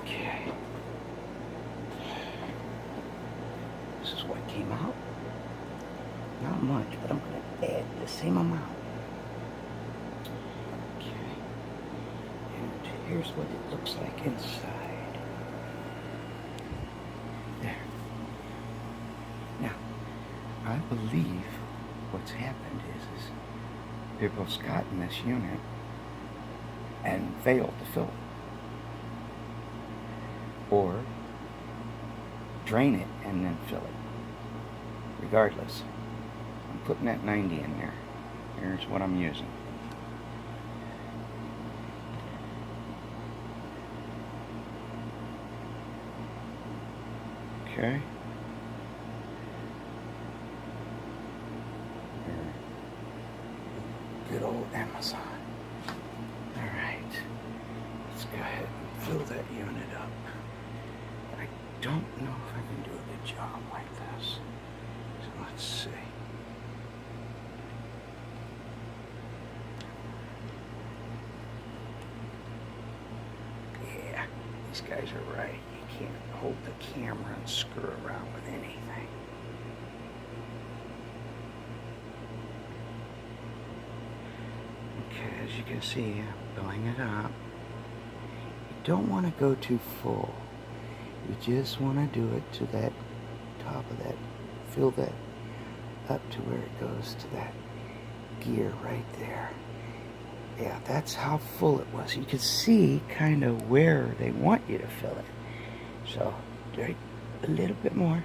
Okay. This is what came out. Not much, but I'm going to add the same amount. Okay. And here's what it looks like inside. There. Now, I believe what's happened is people's gotten this unit and failed to fill it. Or drain it and then fill it. Regardless, I'm putting that 90 in there. Here's what I'm using. Okay. Good old Amazon. Alright. Let's go ahead and fill that unit up. I don't know if I can do a good job like this. So let's see. Yeah, these guys are right. You can't hold the camera and screw around with anything. Okay, as you can see, I'm filling it up. You don't want to go too full. You just want to do it to that top of that, fill that up to where it goes to that gear right there. Yeah, that's how full it was. You can see kind of where they want you to fill it. So, right, a little bit more.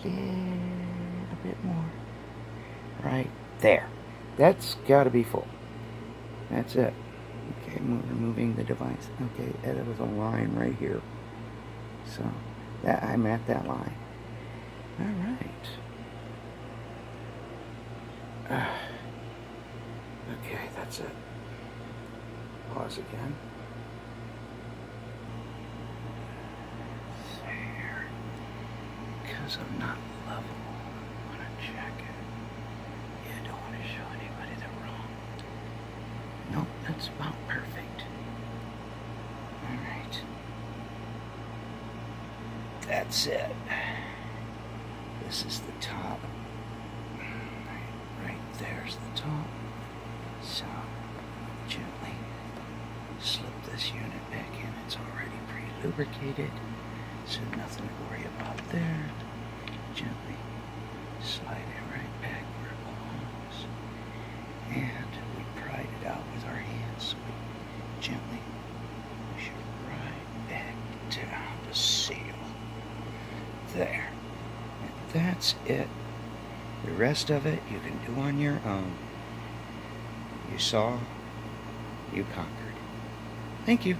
A little bit more. Right there. That's got to be full. That's it. Okay, removing the device. Okay, that was a line right here. So, that I'm at that line. All right. Okay, that's it. Pause again. There. Because I'm not level, I want to check it. Yeah, I don't want to show anybody the wrong. Nope, that's about perfect. Alright. That's it. This is the top. Right there's the top. So, gently slip this unit back in. It's already pre-lubricated, so nothing to worry about there. Gently slide it right back where it belongs. And we pried it out with our hands, so we gently push it right back down to seal. There. And that's it. The rest of it you can do on your own. You saw, you conquered. Thank you.